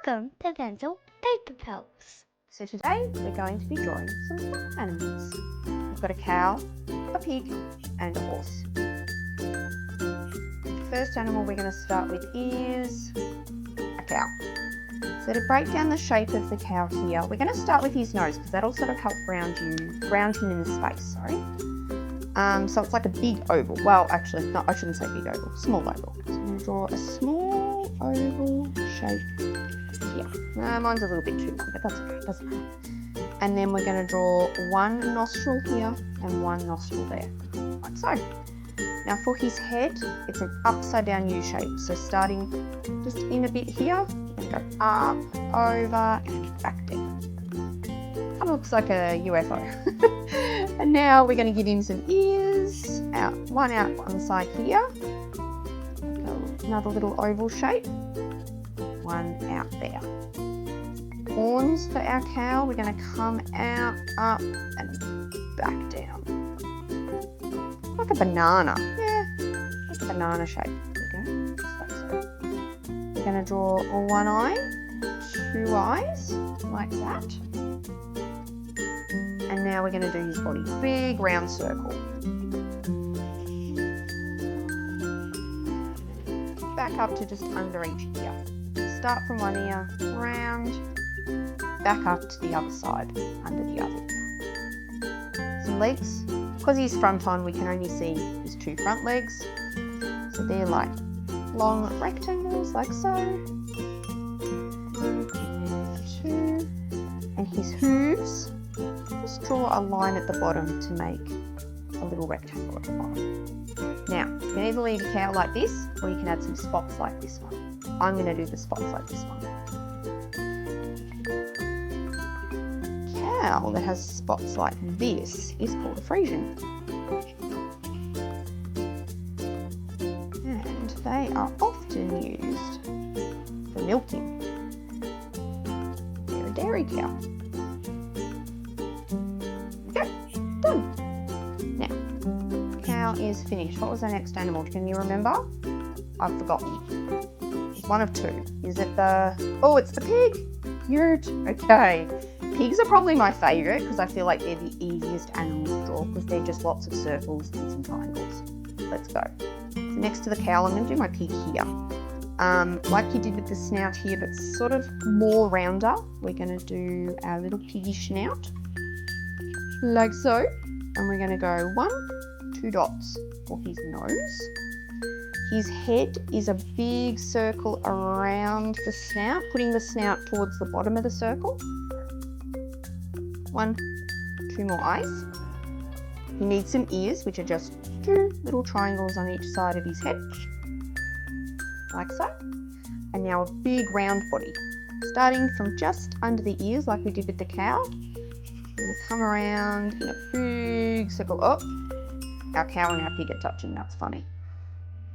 Welcome to Pencil Paper Pals. So today we're going to be drawing some fun animals. We've got a cow, a pig and a horse. The first animal we're going to start with is a cow. So to break down the shape of the cow here, we're going to start with his nose because that'll sort of help ground him in the space, so it's like a big oval. Well, actually, no, I shouldn't say big oval, small oval. So I'm going to draw a small oval shape here. Mine's a little bit too long, but that's okay, doesn't matter. And then we're going to draw one nostril here and one nostril there, like so. Now for his head, it's an upside down U shape. So starting just in a bit here, we're going to go up, over, and back down. Kind of looks like a UFO. And now we're going to give him some ears, one out on the side here, another little oval shape, one out there. Horns for our cow, we're going to come out, up, and back down. Like a banana, like a banana shape. There we go, just like so. We're going to draw one eye, two eyes, like that. And now we're going to do his body, big round circle. Back up to just under each ear. Start from one ear, round, back up to the other side, under the other ear. Some legs. Because he's front on, we can only see his two front legs. So they're like long rectangles, like so. One and two. And his hooves. Just draw a line at the bottom to make a little rectangle at the bottom. Now, you can either leave a cow like this, or you can add some spots like this one. I'm going to do the spots like this one. Cow that has spots like this is called a Friesian. And they are often used for milking. They're a dairy cow. Okay, done. Now, cow is finished. What was our next animal? Can you remember? I've forgotten. It's one of two. Is it it's the pig. Cute. Okay. Pigs are probably my favourite because I feel like they're the easiest animals to draw because they're just lots of circles and some triangles. Let's go. So next to the cow, I'm going to do my pig here. Like you did with the snout here, but sort of more rounder. We're going to do our little piggy snout, like so. And we're going to go 1, 2 dots for his nose. His head is a big circle around the snout, putting the snout towards the bottom of the circle. 1, 2 more eyes. He needs some ears, which are just 2 little triangles on each side of his head, like so. And now a big round body, starting from just under the ears like we did with the cow. We're going to come around in a big circle. Oh, our cow and our pig are touching, that's funny.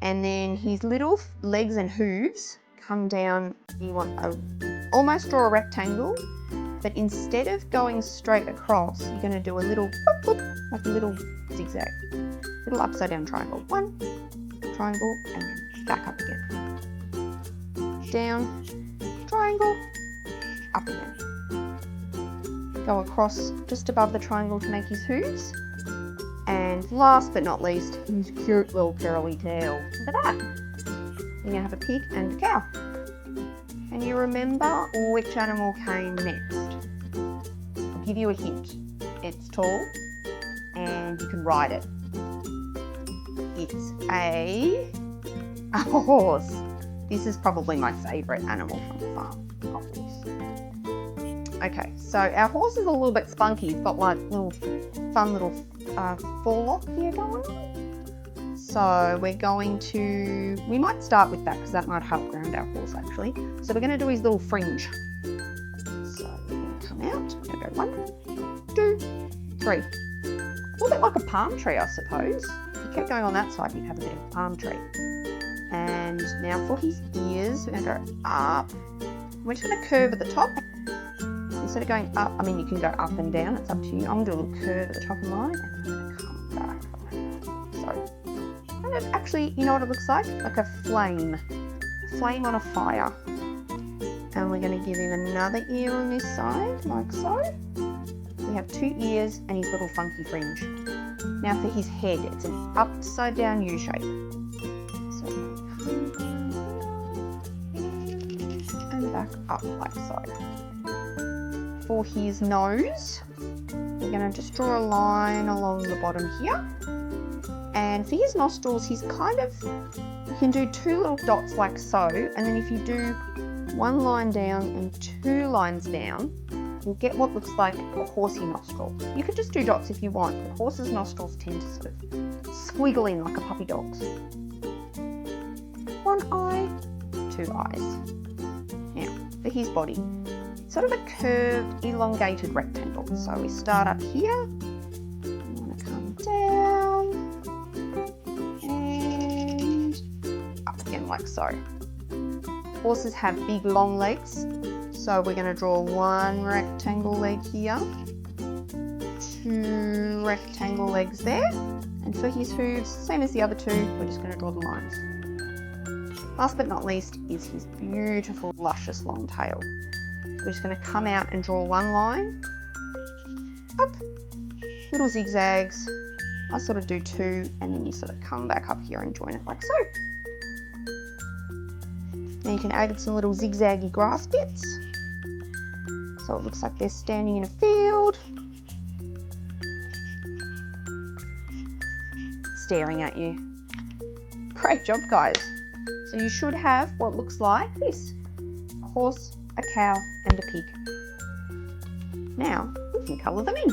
And then his little legs and hooves come down. You want to almost draw a rectangle, but instead of going straight across, you're going to do a little boop, boop, like a little zigzag, little upside down triangle. 1 triangle and then back up again. Down, triangle, up again. Go across just above the triangle to make his hooves. And last but not least, his cute little curly tail. Look at that. You're going to have a pig and a cow. Can you remember which animal came next? I'll give you a hint. It's tall and you can ride it. It's a horse. This is probably my favourite animal from the farm, a horse. Okay, so our horse is a little bit spunky. He's got like fun little forelock here going on. So we might start with that because that might help ground our horse actually. So we're going to do his little fringe. So we're going to come out, we're going to go 1, 2, 3. A little bit like a palm tree, I suppose. If you kept going on that side, you'd have a bit of a palm tree. And now for his ears, we're going to go up. We're just going to curve at the top. Instead of going up, I mean you can go up and down, it's up to you. I'm going to do a little curve at the top of mine and I'm going to come back. So, kind of actually, you know what it looks like? Like a flame on a fire. And we're going to give him another ear on this side, like so. We have 2 ears and his little funky fringe. Now for his head, it's an upside down U shape. So, and back up like so. For his nose, we're going to just draw a line along the bottom here. And for his nostrils, he's kind of, you can do 2 little dots like so, and then if you do 1 line down and 2 lines down, you'll get what looks like a horsey nostril. You could just do dots if you want, but horses' nostrils tend to sort of squiggle in like a puppy dog's. 1 eye, 2 eyes. Now, for his body, it's sort of a curved, elongated rectangle. So we start up here, I'm going to come down, and up again like so. Horses have big long legs, so we're going to draw 1 rectangle leg here, 2 rectangle legs there, and for his hooves, same as the other 2, we're just going to draw the lines. Last but not least is his beautiful luscious long tail. We're just going to come out and draw 1 line, up, little zigzags. I sort of do 2, and then you sort of come back up here and join it like so. Now you can add some little zigzaggy grass bits, so it looks like they're standing in a field, staring at you. Great job, guys. So you should have what looks like this: a horse, a cow, and a pig. Now we can colour them in.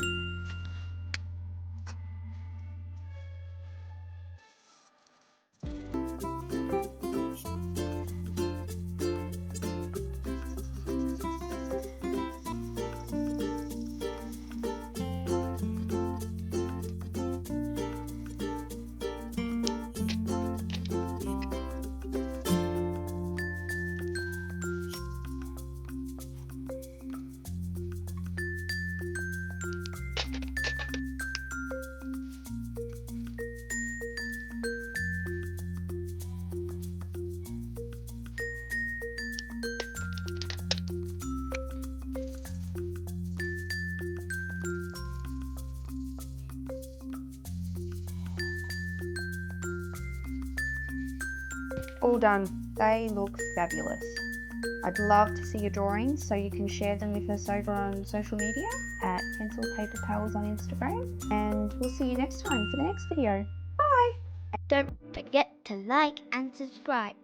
All done. They look fabulous. I'd love to see your drawings, so you can share them with us over on social media at Pencil Paper Pals on Instagram, and we'll see you next time for the next video. Bye! Don't forget to like and subscribe.